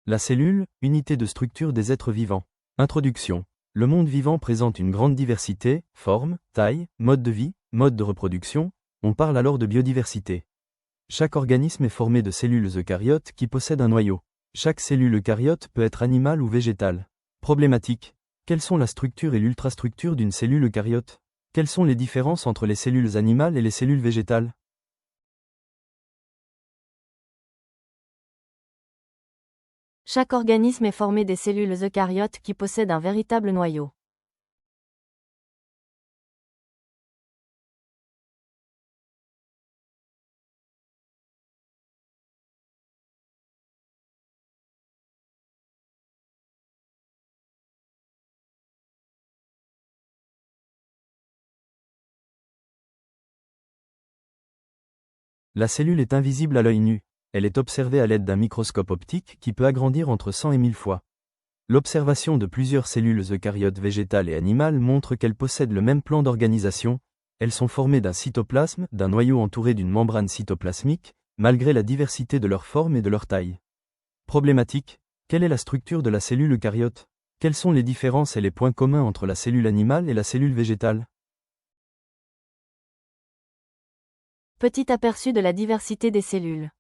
La cellule, unité de structure des êtres vivants. Introduction. Le monde vivant présente une grande diversité, forme, taille, mode de vie, mode de reproduction, on parle alors de biodiversité. Chaque organisme est formé de cellules eucaryotes qui possèdent un noyau. Chaque cellule eucaryote peut être animale ou végétale. Problématique. Quelles sont la structure et l'ultrastructure d'une cellule eucaryote? Quelles sont les différences entre les cellules animales et les cellules végétales? Chaque organisme est formé des cellules eucaryotes qui possèdent un véritable noyau. La cellule est invisible à l'œil nu. Elle est observée à l'aide d'un microscope optique qui peut agrandir entre 100 et 1000 fois. L'observation de plusieurs cellules eucaryotes végétales et animales montre qu'elles possèdent le même plan d'organisation. Elles sont formées d'un cytoplasme, d'un noyau entouré d'une membrane cytoplasmique, malgré la diversité de leur forme et de leur taille. Problématique. Quelle est la structure de la cellule eucaryote? Quelles sont les différences et les points communs entre la cellule animale et la cellule végétale? Petit aperçu de la diversité des cellules.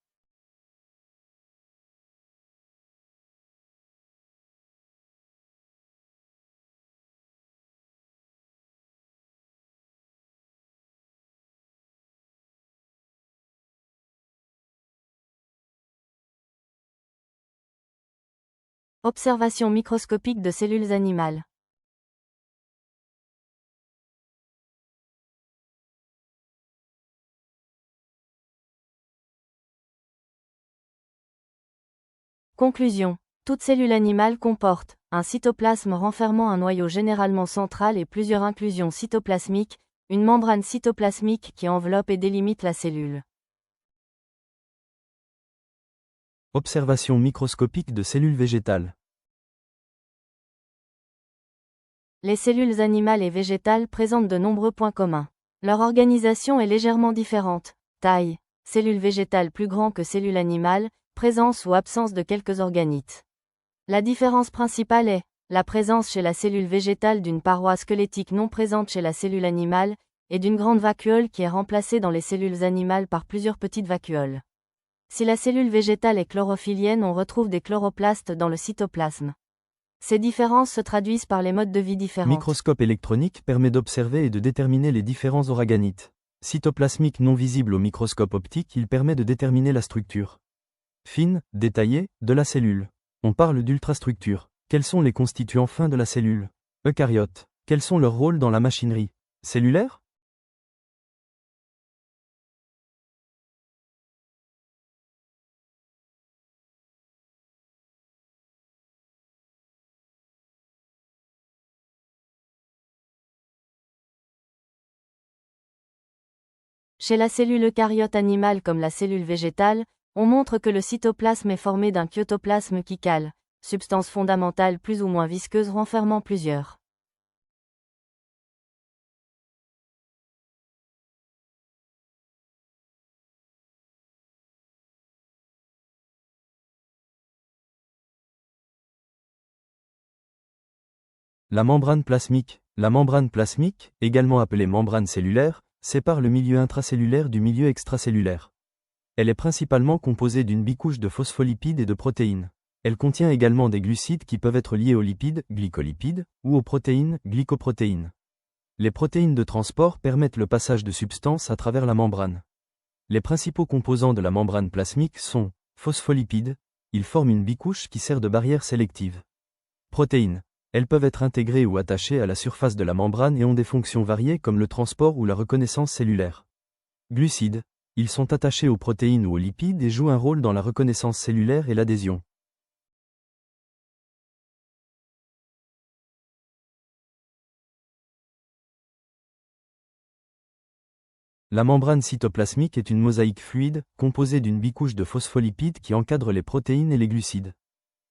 Observation microscopique de cellules animales. Conclusion. Toute cellule animale comporte un cytoplasme renfermant un noyau généralement central et plusieurs inclusions cytoplasmiques, une membrane cytoplasmique qui enveloppe et délimite la cellule. Observation microscopique de cellules végétales. Les cellules animales et végétales présentent de nombreux points communs. Leur organisation est légèrement différente. Taille. Cellules végétales plus grand que cellules animales, présence ou absence de quelques organites. La différence principale est la présence chez la cellule végétale d'une paroi squelettique non présente chez la cellule animale, et d'une grande vacuole qui est remplacée dans les cellules animales par plusieurs petites vacuoles. Si la cellule végétale est chlorophyllienne, on retrouve des chloroplastes dans le cytoplasme. Ces différences se traduisent par les modes de vie différents. Microscope électronique permet d'observer et de déterminer les différents organites. Cytoplasmique non visible au microscope optique, il permet de déterminer la structure fine, détaillée, de la cellule. On parle d'ultrastructure. Quels sont les constituants fins de la cellule? Eucaryotes. Quels sont leurs rôles dans la machinerie cellulaire? Chez la cellule eucaryote animale comme la cellule végétale, on montre que le cytoplasme est formé d'un cytoplasme chicale, substance fondamentale plus ou moins visqueuse renfermant plusieurs La membrane plasmique. La membrane plasmique, également appelée membrane cellulaire, sépare le milieu intracellulaire du milieu extracellulaire. Elle est principalement composée d'une bicouche de phospholipides et de protéines. Elle contient également des glucides qui peuvent être liés aux lipides, glycolipides, ou aux protéines, glycoprotéines. Les protéines de transport permettent le passage de substances à travers la membrane. Les principaux composants de la membrane plasmique sont phospholipides, ils forment une bicouche qui sert de barrière sélective. Protéines. Elles peuvent être intégrées ou attachées à la surface de la membrane et ont des fonctions variées comme le transport ou la reconnaissance cellulaire. Glucides. Ils sont attachés aux protéines ou aux lipides et jouent un rôle dans la reconnaissance cellulaire et l'adhésion. La membrane cytoplasmique est une mosaïque fluide, composée d'une bicouche de phospholipides qui encadre les protéines et les glucides.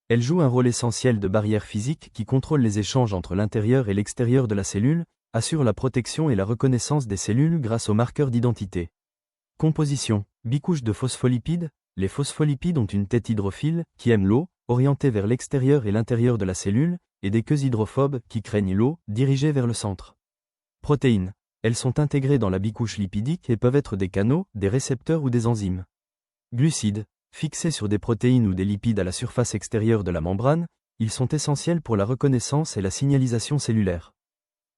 Elle joue un rôle essentiel de barrière physique qui contrôle les échanges entre l'intérieur et l'extérieur de la cellule, assure la protection et la reconnaissance des cellules grâce aux marqueurs d'identité. Composition. Bicouche de phospholipides. Les phospholipides ont une tête hydrophile, qui aime l'eau, orientées vers l'extérieur et l'intérieur de la cellule, et des queues hydrophobes, qui craignent l'eau, dirigées vers le centre. Protéines. Elles sont intégrées dans la bicouche lipidique et peuvent être des canaux, des récepteurs ou des enzymes. Glucides. Fixés sur des protéines ou des lipides à la surface extérieure de la membrane, ils sont essentiels pour la reconnaissance et la signalisation cellulaire.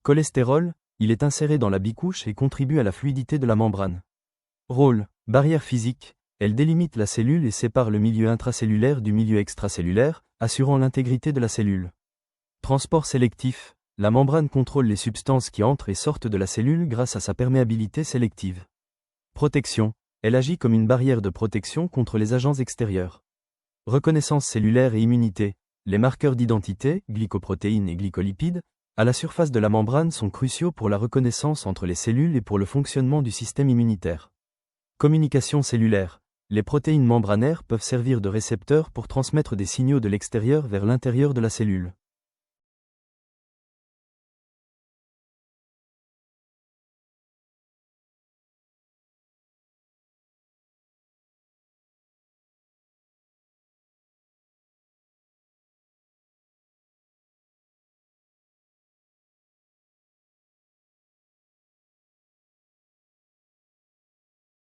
Cholestérol. Il est inséré dans la bicouche et contribue à la fluidité de la membrane. Rôle. Barrière physique. Elle délimite la cellule et sépare le milieu intracellulaire du milieu extracellulaire, assurant l'intégrité de la cellule. Transport sélectif. La membrane contrôle les substances qui entrent et sortent de la cellule grâce à sa perméabilité sélective. Protection. Elle agit comme une barrière de protection contre les agents extérieurs. Reconnaissance cellulaire et immunité. Les marqueurs d'identité, glycoprotéines et glycolipides, à la surface de la membrane sont cruciaux pour la reconnaissance entre les cellules et pour le fonctionnement du système immunitaire. Communication cellulaire. Les protéines membranaires peuvent servir de récepteurs pour transmettre des signaux de l'extérieur vers l'intérieur de la cellule.